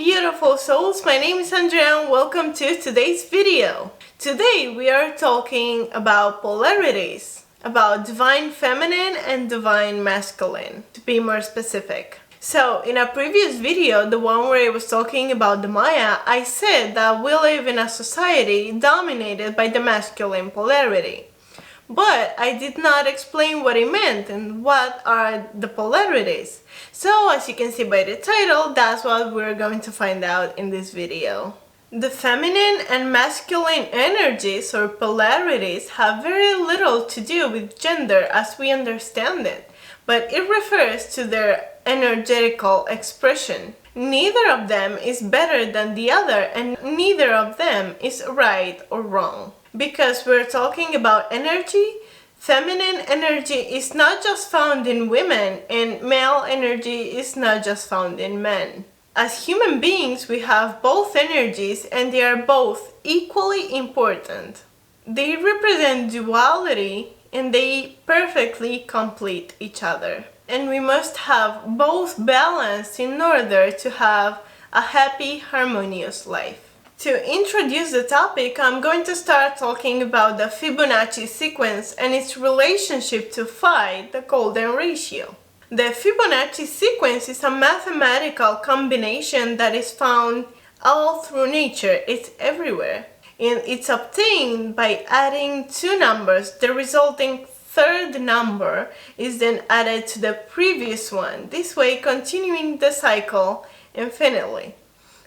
beautiful souls, my name is Andrea and welcome to today's video. Today we are talking about polarities, about divine feminine and divine masculine, to be more specific. So in a previous video, the one where I was talking about the Maya, I said that we live in a society dominated by the masculine polarity. But I did not explain what it meant and what are the polarities. So as you can see by the title, that's what we're going to find out in this video. The feminine and masculine energies or polarities have very little to do with gender as we understand it, but it refers to their energetical expression. Neither of them is better than the other and neither of them is right or wrong. Because we're talking about energy, feminine energy is not just found in women and male energy is not just found in men. As human beings, we have both energies and they are both equally important. They represent duality and they perfectly complete each other. And we must have both balanced in order to have a happy, harmonious life. To introduce the topic, I'm going to start talking about the Fibonacci sequence and its relationship to phi, the golden ratio. The Fibonacci sequence is a mathematical combination that is found all through nature. It's everywhere. And it's obtained by adding two numbers. The resulting third number is then added to the previous one, this way continuing the cycle infinitely.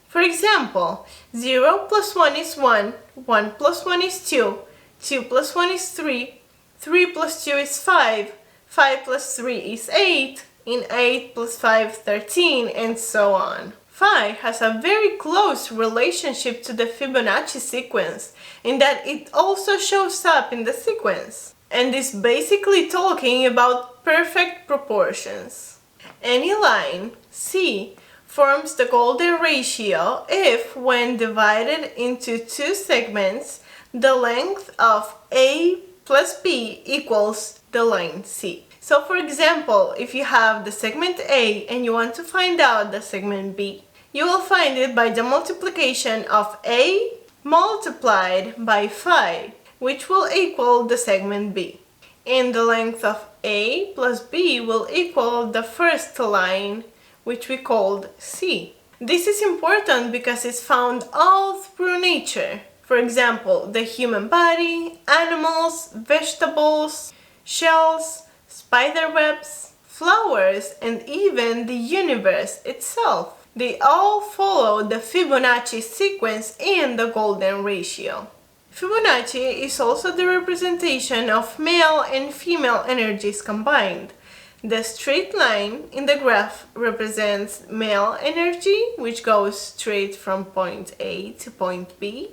For example, 0 plus 1 is 1, 1 plus 1 is 2, 2 plus 1 is 3, 3 plus 2 is 5, 5 plus 3 is 8, and 8 plus 5, 13, and so on. Phi has a very close relationship to the Fibonacci sequence in that it also shows up in the sequence, and is basically talking about perfect proportions. Any line, C, forms the golden ratio if, when divided into two segments, the length of A plus B equals the line C. So for example, if you have the segment A and you want to find out the segment B, you will find it by the multiplication of A multiplied by phi, which will equal the segment B. And the length of A plus B will equal the first line, which we called C. This is important because it's found all through nature. For example, the human body, animals, vegetables, shells, spider webs, flowers, and even the universe itself. They all follow the Fibonacci sequence and the golden ratio. Fibonacci is also the representation of male and female energies combined. The straight line in the graph represents male energy, which goes straight from point A to point B,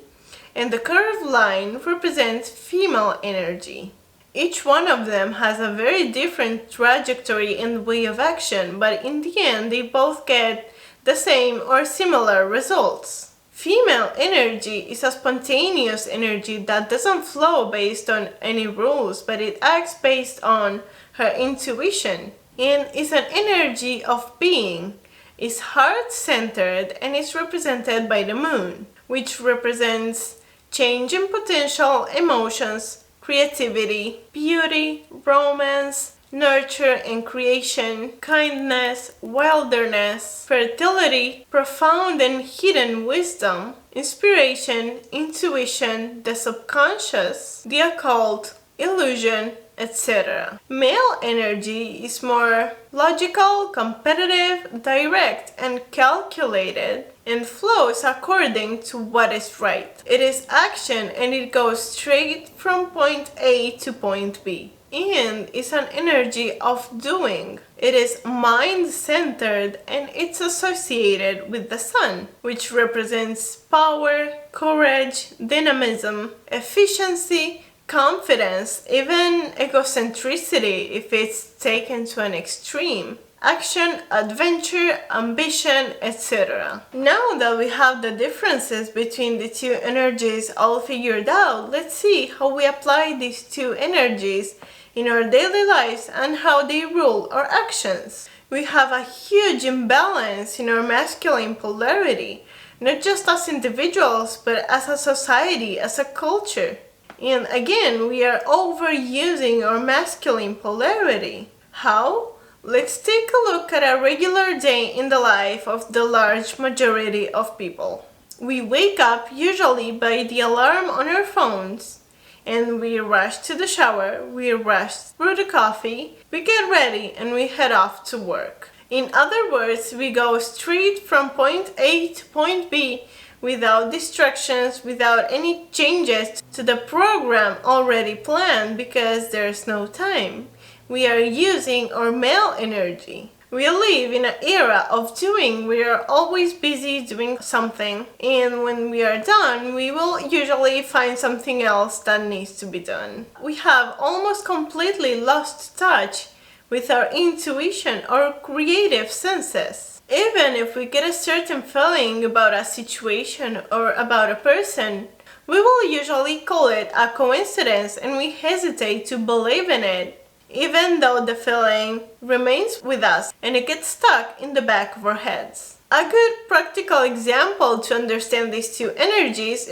and the curved line represents female energy. Each one of them has a very different trajectory and way of action, but in the end they both get the same or similar results. Female energy is a spontaneous energy that doesn't flow based on any rules, but it acts based on her intuition, and is an energy of being, is heart-centered, and is represented by the moon, which represents change in potential, emotions, creativity, beauty, romance, nurture and creation, kindness, wilderness, fertility, profound and hidden wisdom, inspiration, intuition, the subconscious, the occult, illusion, etc. Male energy is more logical, competitive, direct, and calculated, and flows according to what is right. It is action and it goes straight from point A to point B. And is an energy of doing. It is mind-centered and it's associated with the sun, which represents power, courage, dynamism, efficiency, confidence, even egocentricity if it's taken to an extreme, action, adventure, ambition, etc. Now that we have the differences between the two energies all figured out, let's see how we apply these two energies in our daily lives and how they rule our actions. We have a huge imbalance in our masculine polarity, not just as individuals, but as a society, as a culture. And again, we are overusing our masculine polarity. How? Let's take a look at a regular day in the life of the large majority of people. We wake up usually by the alarm on our phones, and we rush to the shower, we rush through the coffee, we get ready, and we head off to work. In other words, we go straight from point A to point B without distractions, without any changes to the program already planned because there's no time. We are using our male energy. We live in an era of doing. We are always busy doing something, and when we are done, we will usually find something else that needs to be done. We have almost completely lost touch with our intuition or creative senses. Even if we get a certain feeling about a situation or about a person, we will usually call it a coincidence and we hesitate to believe in it, even though the feeling remains with us and it gets stuck in the back of our heads. A good practical example to understand these two energies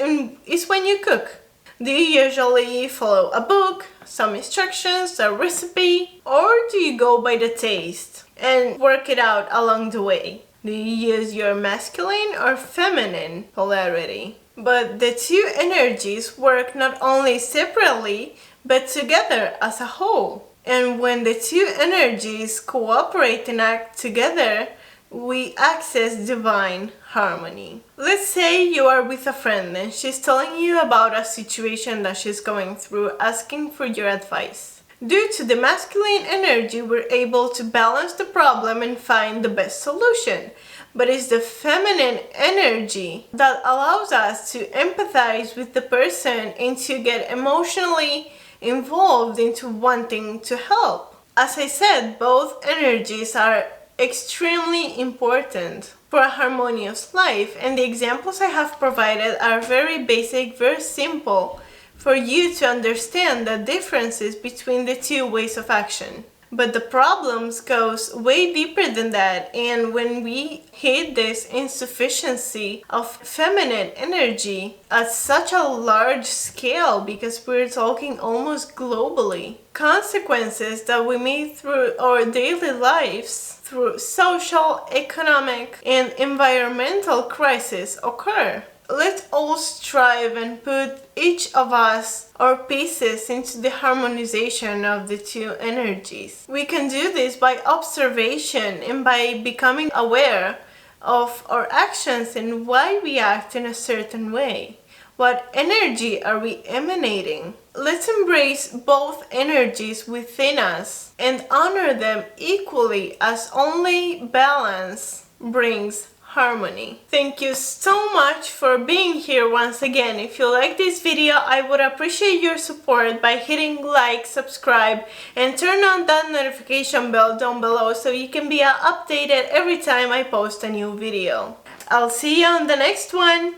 is when you cook. Do you usually follow a book, some instructions, a recipe, or do you go by the taste and work it out along the way? Do you use your masculine or feminine polarity? But the two energies work not only separately, but together as a whole. And when the two energies cooperate and act together, we access divine harmony. Let's say you are with a friend and she's telling you about a situation that she's going through, asking for your advice. Due to the masculine energy, we're able to balance the problem and find the best solution. But it's the feminine energy that allows us to empathize with the person and to get emotionally involved into wanting to help. As I said, both energies are extremely important for a harmonious life, and the examples I have provided are very basic, very simple for you to understand the differences between the two ways of action. But the problems goes way deeper than that, and when we hit this insufficiency of feminine energy at such a large scale, because we're talking almost globally, consequences that we meet through our daily lives, through social, economic, and environmental crises occur. Let's all strive and put each of us our pieces into the harmonization of the two energies. We can do this by observation and by becoming aware of our actions and why we act in a certain way. What energy are we emanating? Let's embrace both energies within us and honor them equally, as only balance brings harmony. Thank you so much for being here once again. If you like this video, I would appreciate your support by hitting like, subscribe, and turn on that notification bell down below so you can be updated every time I post a new video. I'll see you on the next one.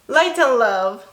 Light and love.